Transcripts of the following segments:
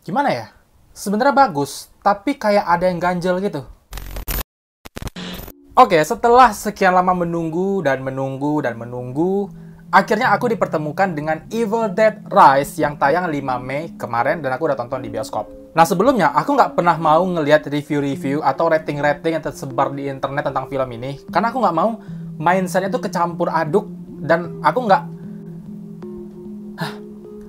Gimana ya? Sebenarnya bagus, tapi kayak ada yang ganjel gitu. Oke, setelah sekian lama menunggu dan menunggu dan menunggu, akhirnya aku dipertemukan dengan Evil Dead Rise yang tayang 5 Mei kemarin dan aku udah tonton di bioskop. Nah sebelumnya, aku nggak pernah mau ngelihat review-review atau rating-rating yang tersebar di internet tentang film ini, karena aku nggak mau mindsetnya tuh kecampur aduk dan aku nggak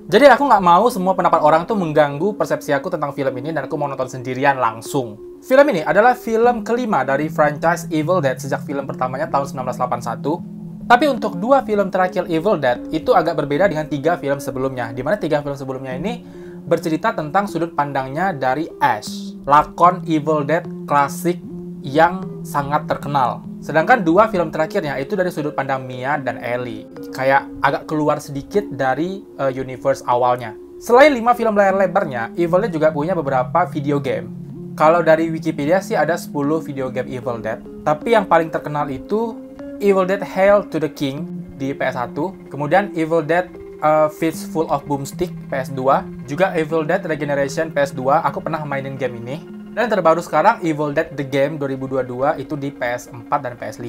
Jadi aku nggak mau semua pendapat orang tuh mengganggu persepsi aku tentang film ini dan aku mau nonton sendirian langsung. Film ini adalah film kelima dari franchise Evil Dead sejak film pertamanya tahun 1981. Tapi untuk dua film terakhir Evil Dead itu agak berbeda dengan tiga film sebelumnya. Di mana tiga film sebelumnya ini bercerita tentang sudut pandangnya dari Ash, lakon Evil Dead klasik yang sangat terkenal. Sedangkan dua film terakhirnya itu dari sudut pandang Mia dan Ellie. Kayak agak keluar sedikit dari universe awalnya. Selain 5 film layar lebarnya, Evil Dead juga punya beberapa video game. Kalau dari Wikipedia sih ada 10 video game Evil Dead. Tapi yang paling terkenal itu Evil Dead Hail to the King di PS1. Kemudian Evil Dead Fistful of Boomstick PS2. Juga Evil Dead Regeneration PS2. Aku pernah mainin game ini. Dan terbaru sekarang Evil Dead The Game 2022 itu di PS4 dan PS5.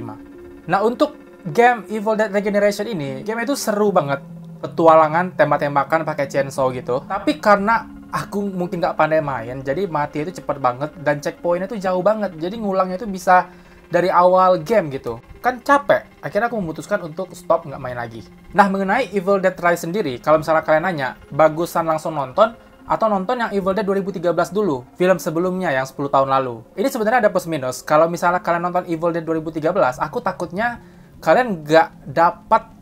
Nah untuk game Evil Dead Regeneration ini, game itu seru banget. Petualangan, tembak-tembakan pakai chainsaw gitu. Tapi karena aku mungkin nggak pandai main, jadi mati itu cepet banget dan checkpointnya itu jauh banget. Jadi ngulangnya itu bisa dari awal game gitu. Kan capek. Akhirnya aku memutuskan untuk stop nggak main lagi. Nah mengenai Evil Dead Rise sendiri, kalau misalnya kalian nanya, bagusan langsung nonton atau nonton yang Evil Dead 2013 dulu, film sebelumnya yang 10 tahun lalu. Ini sebenarnya ada plus minus. Kalau misalnya kalian nonton Evil Dead 2013, aku takutnya kalian nggak dapat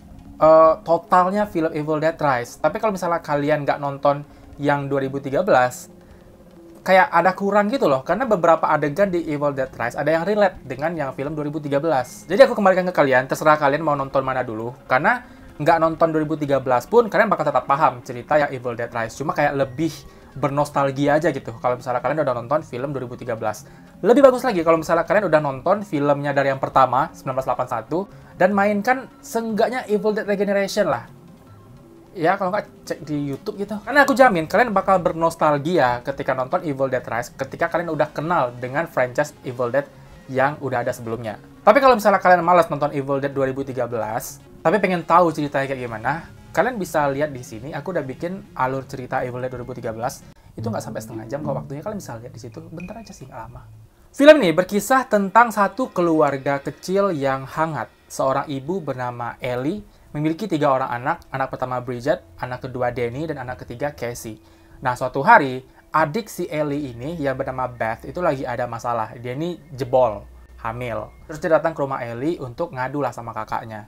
totalnya film Evil Dead Rise. Tapi kalau misalnya kalian nggak nonton yang 2013, kayak ada kurang gitu loh. Karena beberapa adegan di Evil Dead Rise ada yang relate dengan yang film 2013. Jadi aku kembalikan ke kalian, terserah kalian mau nonton mana dulu. Karena nggak nonton 2013 pun, kalian bakal tetap paham cerita yang Evil Dead Rise. Cuma kayak lebih bernostalgia aja gitu, kalau misalnya kalian udah nonton film 2013. Lebih bagus lagi kalau misalnya kalian udah nonton filmnya dari yang pertama, 1981, dan mainkan seenggaknya Evil Dead Regeneration lah. Ya, kalau nggak cek di YouTube gitu. Karena aku jamin, kalian bakal bernostalgia ketika nonton Evil Dead Rise, ketika kalian udah kenal dengan franchise Evil Dead yang udah ada sebelumnya. Tapi kalau misalnya kalian malas nonton Evil Dead 2013, tapi pengen tahu ceritanya kayak gimana, kalian bisa lihat di sini. Aku udah bikin alur cerita Evil Dead 2013. Itu nggak sampai setengah jam kok waktunya. Kalian bisa lihat di situ. Bentar aja sih, nggak lama. Film ini berkisah tentang satu keluarga kecil yang hangat. Seorang ibu bernama Ellie memiliki 3 orang anak. Anak pertama Bridget, anak kedua Danny, dan anak ketiga Casey. Nah, suatu hari, adik si Ellie ini yang bernama Beth itu lagi ada masalah. Dia ini jebol, hamil. Terus dia datang ke rumah Ellie untuk ngadu lah sama kakaknya.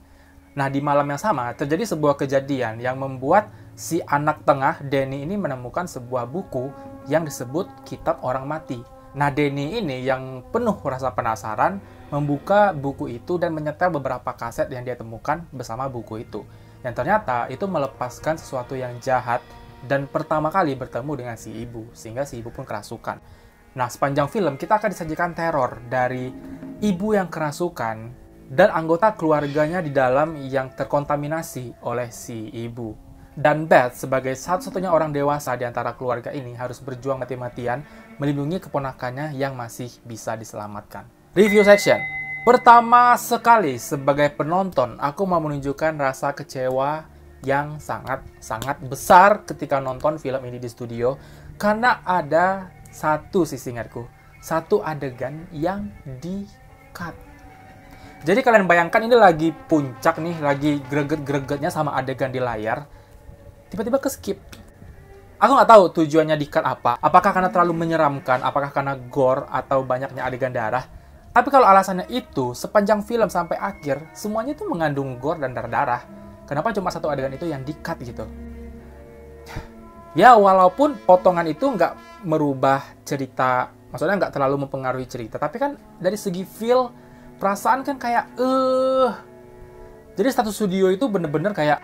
Nah, di malam yang sama, terjadi sebuah kejadian yang membuat si anak tengah, Danny ini menemukan sebuah buku yang disebut Kitab Orang Mati. Nah, Danny ini yang penuh rasa penasaran, membuka buku itu dan menyetel beberapa kaset yang dia temukan bersama buku itu. Yang ternyata itu melepaskan sesuatu yang jahat dan pertama kali bertemu dengan si ibu, sehingga si ibu pun kerasukan. Nah, sepanjang film kita akan disajikan teror dari ibu yang kerasukan dan anggota keluarganya di dalam yang terkontaminasi oleh si ibu. Dan Beth sebagai satu-satunya orang dewasa di antara keluarga ini harus berjuang mati-matian melindungi keponakannya yang masih bisa diselamatkan. Review section. Pertama sekali sebagai penonton, aku mau menunjukkan rasa kecewa yang sangat besar ketika nonton film ini di studio. Karena ada satu sisi ingatku, satu adegan yang di-cut. Jadi kalian bayangkan ini lagi puncak nih, lagi greget-gregetnya sama adegan di layar. Tiba-tiba ke-skip. Aku nggak tahu tujuannya di-cut apa. Apakah karena terlalu menyeramkan, apakah karena gore, atau banyaknya adegan darah. Tapi kalau alasannya itu, sepanjang film sampai akhir, semuanya itu mengandung gore dan darah-darah. Kenapa cuma satu adegan itu yang di-cut gitu? Ya, walaupun potongan itu nggak merubah cerita, maksudnya nggak terlalu mempengaruhi cerita. Tapi kan dari segi feel, perasaan kan kayak jadi status studio itu bener-bener kayak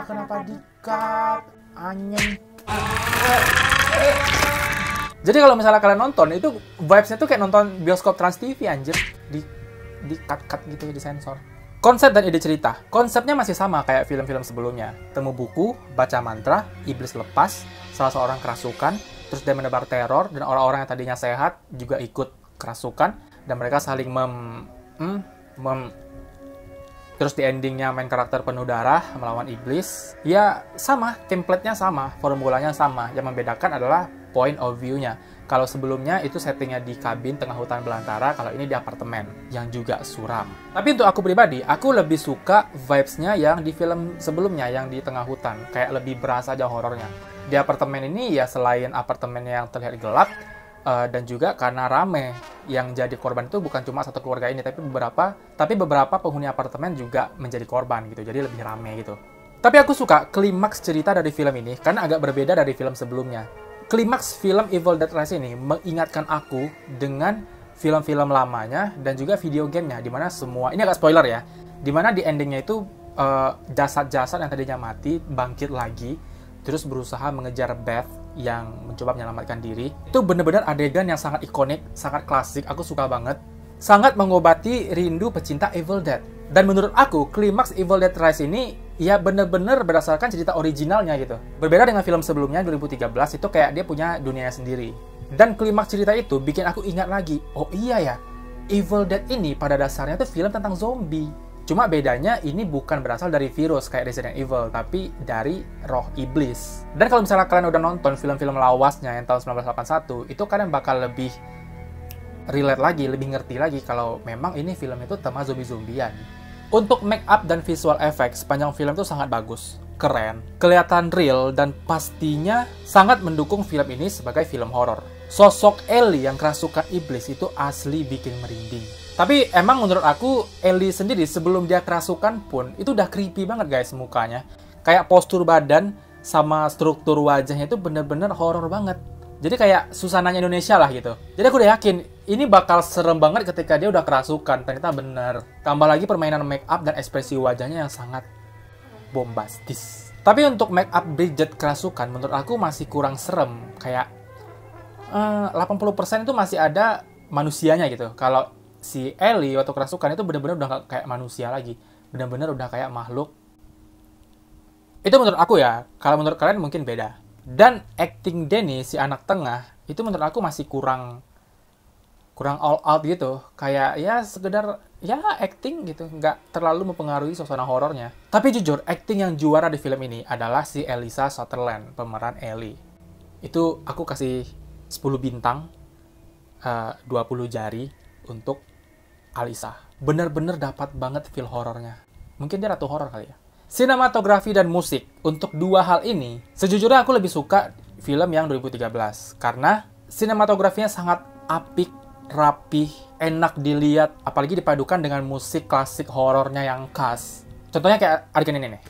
kenapa di-cut anjing. Jadi kalau misalnya kalian nonton itu vibes-nya tuh kayak nonton bioskop Trans TV anjir, di cut-cut gitu, di sensor. Konsep dan ide cerita. Konsepnya masih sama kayak film-film sebelumnya. Temu buku, baca mantra, iblis lepas, salah seorang kerasukan, terus dia menebar teror, dan orang-orang yang tadinya sehat juga ikut kerasukan, dan mereka saling terus di endingnya main karakter penuh darah melawan iblis. Ya sama, template-nya sama, formulanya sama. Yang membedakan adalah point of view-nya. Kalau sebelumnya itu settingnya di kabin tengah hutan belantara, kalau ini di apartemen yang juga suram. Tapi untuk aku pribadi, aku lebih suka vibes-nya yang di film sebelumnya, yang di tengah hutan. Kayak lebih berasa aja horornya. Di apartemen ini ya selain apartemen yang terlihat gelap, dan juga karena rame, yang jadi korban itu bukan cuma satu keluarga ini, tapi beberapa penghuni apartemen juga menjadi korban gitu. Jadi lebih rame gitu. Tapi aku suka klimaks cerita dari film ini karena agak berbeda dari film sebelumnya. Klimaks film Evil Dead Rise ini mengingatkan aku dengan film-film lamanya dan juga video gamenya, dimana semua, ini agak spoiler ya, dimana di endingnya itu jasad-jasad yang tadinya mati bangkit lagi, terus berusaha mengejar Beth yang mencoba menyelamatkan diri. Itu bener-bener adegan yang sangat ikonik, sangat klasik, aku suka banget. Sangat mengobati rindu pecinta Evil Dead. Dan menurut aku, klimaks Evil Dead Rise ini ya bener-bener berdasarkan cerita originalnya gitu. Berbeda dengan film sebelumnya, 2013, itu kayak dia punya dunianya sendiri. Dan klimaks cerita itu bikin aku ingat lagi, oh iya ya, Evil Dead ini pada dasarnya tuh film tentang zombie. Cuma bedanya ini bukan berasal dari virus kayak Resident Evil, tapi dari roh iblis. Dan kalau misalnya kalian udah nonton film-film lawasnya yang tahun 1981, itu kalian bakal lebih relate lagi, lebih ngerti lagi kalau memang ini film itu tema zombie-zombian. Untuk make up dan visual effects, sepanjang film itu sangat bagus, keren, kelihatan real, dan pastinya sangat mendukung film ini sebagai film horor. Sosok Ellie yang kerasukan iblis itu asli bikin merinding. Tapi emang menurut aku, Ellie sendiri sebelum dia kerasukan pun, itu udah creepy banget guys mukanya. Kayak postur badan sama struktur wajahnya itu bener-bener horor banget. Jadi kayak susananya Indonesia lah gitu. Jadi aku udah yakin, ini bakal serem banget ketika dia udah kerasukan. Ternyata bener. Tambah lagi permainan make up dan ekspresi wajahnya yang sangat bombastis. Tapi untuk make up Bridget kerasukan, menurut aku masih kurang serem. Kayak 80% itu masih ada manusianya gitu. Kalau si Ellie waktu kerasukan itu bener-bener udah gak kayak manusia lagi. Bener-bener udah kayak makhluk. Itu menurut aku ya. Kalau menurut kalian mungkin beda. Dan acting Danny, si anak tengah, itu menurut aku masih kurang all out gitu. Kayak ya sekedar ya acting gitu, nggak terlalu mempengaruhi suasana horornya. Tapi jujur, acting yang juara di film ini adalah si Elisa Sutherland, pemeran Ellie. Itu aku kasih 10 bintang, 20 jari untuk Alisa. Bener-bener dapat banget feel horornya. Mungkin dia ratu horor kali ya. Sinematografi dan musik. Untuk dua hal ini, sejujurnya aku lebih suka film yang 2013. Karena sinematografinya sangat apik, rapih, enak dilihat. Apalagi dipadukan dengan musik klasik horornya yang khas. Contohnya kayak adegan ini nih.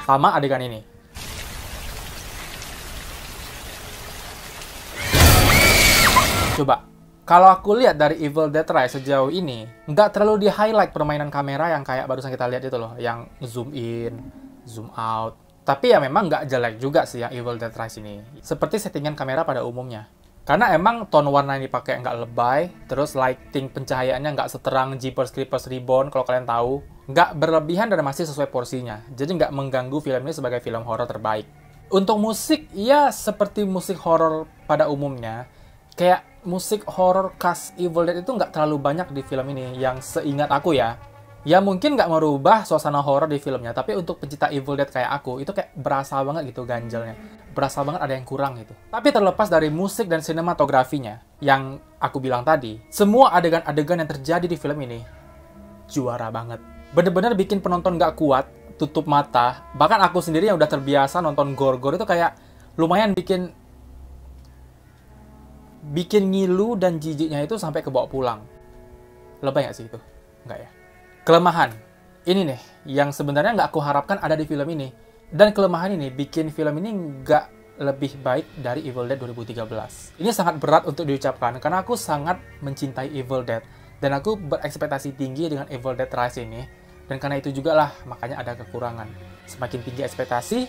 Sama adegan ini. Coba. Kalau aku lihat dari Evil Dead Rise sejauh ini, nggak terlalu di-highlight permainan kamera yang kayak barusan kita lihat itu loh, yang zoom in, zoom out. Tapi ya memang nggak jelek juga sih yang Evil Dead Rise ini. Seperti settingan kamera pada umumnya. Karena emang tone warna yang dipakai nggak lebay, terus lighting pencahayaannya nggak seterang Jeepers Creepers Reborn kalau kalian tahu. Nggak berlebihan dan masih sesuai porsinya. Jadi nggak mengganggu film ini sebagai film horor terbaik. Untuk musik, ya seperti musik horor pada umumnya. Kayak musik horror khas Evil Dead itu nggak terlalu banyak di film ini, yang seingat aku ya. Ya mungkin nggak merubah suasana horor di filmnya, tapi untuk pencinta Evil Dead kayak aku, itu kayak berasa banget gitu ganjelnya. Berasa banget ada yang kurang gitu. Tapi terlepas dari musik dan sinematografinya, yang aku bilang tadi, semua adegan-adegan yang terjadi di film ini, juara banget. Bener-bener bikin penonton nggak kuat, tutup mata. Bahkan aku sendiri yang udah terbiasa nonton gore-gore itu kayak lumayan bikin ngilu dan jijiknya itu sampai kebawa pulang. Lebay nggak sih itu? Nggak ya? Kelemahan. Ini nih, yang sebenarnya nggak aku harapkan ada di film ini. Dan kelemahan ini bikin film ini nggak lebih baik dari Evil Dead 2013. Ini sangat berat untuk diucapkan, karena aku sangat mencintai Evil Dead. Dan aku berekspektasi tinggi dengan Evil Dead Rise ini. Dan karena itu juga lah, makanya ada kekurangan. Semakin tinggi ekspektasi,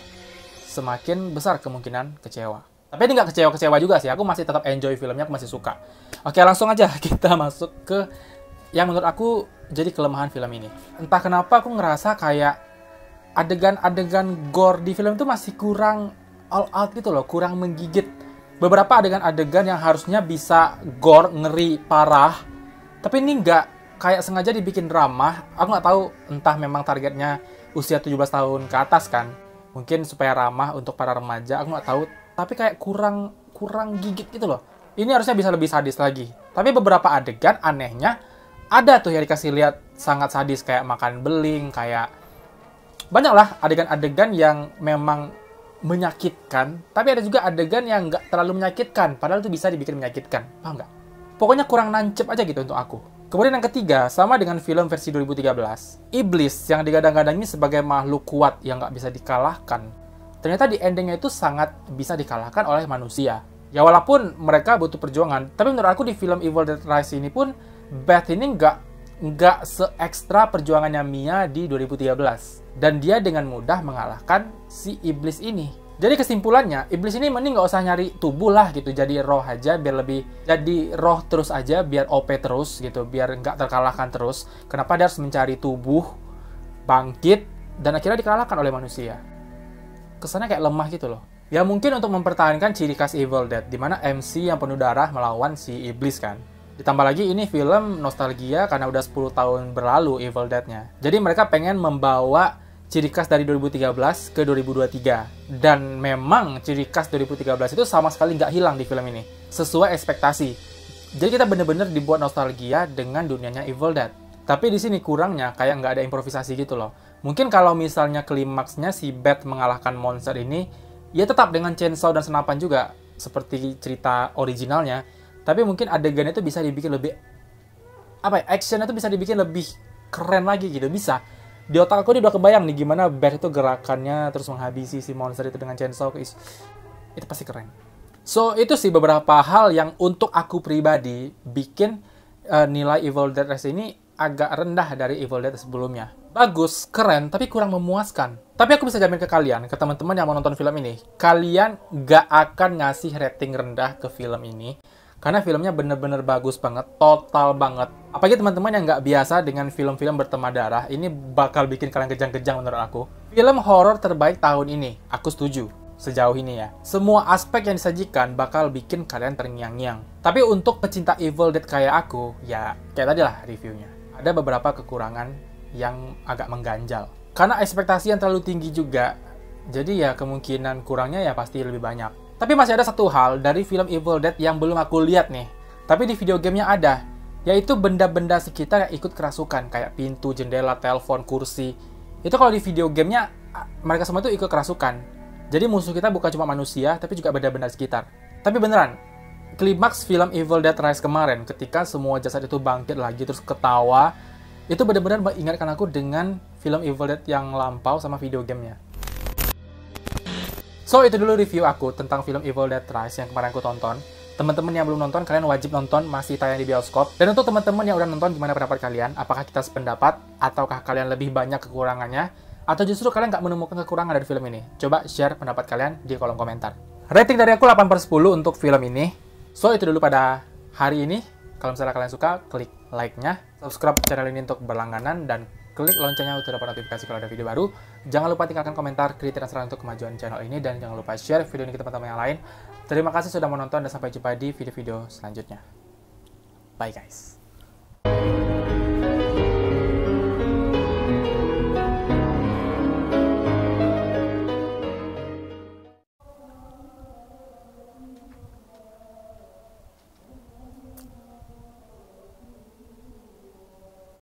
semakin besar kemungkinan kecewa. Tapi ini nggak kecewa-kecewa juga sih, aku masih tetap enjoy filmnya, aku masih suka. Oke, langsung aja kita masuk ke yang menurut aku jadi kelemahan film ini. Entah kenapa aku ngerasa kayak adegan-adegan gore di film itu masih kurang all out gitu loh, kurang menggigit. Beberapa adegan-adegan yang harusnya bisa gore, ngeri, parah, tapi ini nggak, kayak sengaja dibikin drama. Aku nggak tahu, entah memang targetnya usia 17 tahun ke atas kan, mungkin supaya ramah untuk para remaja, aku nggak tahu. Tapi kayak kurang gigit gitu loh. Ini harusnya bisa lebih sadis lagi. Tapi beberapa adegan anehnya ada tuh yang dikasih lihat sangat sadis, kayak makan beling, kayak banyak lah adegan-adegan yang memang menyakitkan, tapi ada juga adegan yang nggak terlalu menyakitkan, padahal itu bisa dibikin menyakitkan, paham nggak? Pokoknya kurang nancep aja gitu untuk aku. Kemudian yang ketiga, sama dengan film versi 2013, iblis yang digadang-gadangi sebagai makhluk kuat yang nggak bisa dikalahkan, ternyata di endingnya itu sangat bisa dikalahkan oleh manusia. Ya walaupun mereka butuh perjuangan, tapi menurut aku di film Evil Dead Rise ini pun, Beth ini nggak se-ekstra perjuangannya Mia di 2013. Dan dia dengan mudah mengalahkan si iblis ini. Jadi kesimpulannya, iblis ini mending nggak usah nyari tubuh lah gitu. Jadi roh aja, biar lebih jadi roh terus aja, biar OP terus gitu. Biar nggak terkalahkan terus. Kenapa dia harus mencari tubuh, bangkit, dan akhirnya dikalahkan oleh manusia? Kesannya kayak lemah gitu loh. Ya mungkin untuk mempertahankan ciri khas Evil Dead, dimana MC yang penuh darah melawan si iblis kan. Ditambah lagi ini film nostalgia karena udah 10 tahun berlalu Evil Dead-nya. Jadi mereka pengen membawa ciri khas dari 2013 ke 2023. Dan memang ciri khas 2013 itu sama sekali nggak hilang di film ini. Sesuai ekspektasi. Jadi kita bener-bener dibuat nostalgia dengan dunianya Evil Dead. Tapi di sini kurangnya kayak nggak ada improvisasi gitu loh. Mungkin kalau misalnya klimaksnya si Beth mengalahkan monster ini, ya tetap dengan chainsaw dan senapan juga. Seperti cerita originalnya. Tapi mungkin adegannya itu bisa dibikin lebih, actionnya itu bisa dibikin lebih keren lagi gitu, bisa. Di otak aku ini udah kebayang nih gimana Beth itu gerakannya terus menghabisi si monster itu dengan chainsaw, itu pasti keren. So itu sih beberapa hal yang untuk aku pribadi bikin nilai Evil Dead Rise ini agak rendah dari Evil Dead sebelumnya. Bagus, keren, tapi kurang memuaskan. Tapi aku bisa jamin ke kalian, ke teman-teman yang mau nonton film ini, kalian gak akan ngasih rating rendah ke film ini. Karena filmnya bener-bener bagus banget, total banget. Apalagi teman-teman yang nggak biasa dengan film-film bertema darah, ini bakal bikin kalian kejang-kejang menurut aku. Film horor terbaik tahun ini, aku setuju. Sejauh ini ya. Semua aspek yang disajikan bakal bikin kalian terngiang-ngiang. Tapi untuk pecinta Evil Dead kayak aku, ya kayak tadi lah reviewnya. Ada beberapa kekurangan yang agak mengganjal. Karena ekspektasi yang terlalu tinggi juga, jadi ya kemungkinan kurangnya ya pasti lebih banyak. Tapi masih ada satu hal dari film Evil Dead yang belum aku lihat nih. Tapi di video gamenya ada. Yaitu benda-benda sekitar yang ikut kerasukan. Kayak pintu, jendela, telepon, kursi. Itu kalau di video gamenya, mereka semua itu ikut kerasukan. Jadi musuh kita bukan cuma manusia, tapi juga benda-benda sekitar. Tapi beneran, klimaks film Evil Dead Rise kemarin, ketika semua jasad itu bangkit lagi, terus ketawa, itu benar-benar mengingatkan aku dengan film Evil Dead yang lampau sama video gamenya. So, itu dulu review aku tentang film Evil Dead Rise yang kemarin aku tonton. Teman-teman yang belum nonton, kalian wajib nonton, masih tayang di bioskop. Dan untuk teman-teman yang udah nonton, gimana pendapat kalian? Apakah kita sependapat? Ataukah kalian lebih banyak kekurangannya? Atau justru kalian nggak menemukan kekurangan dari film ini? Coba share pendapat kalian di kolom komentar. Rating dari aku 8/10 untuk film ini. So, itu dulu pada hari ini. Kalau misalnya kalian suka, klik like-nya. Subscribe channel ini untuk berlangganan, dan klik loncengnya untuk dapat notifikasi kalau ada video baru. Jangan lupa tinggalkan komentar, kritik, dan saran untuk kemajuan channel ini. Dan jangan lupa share video ini ke teman-teman yang lain. Terima kasih sudah menonton dan sampai jumpa di video-video selanjutnya. Bye guys.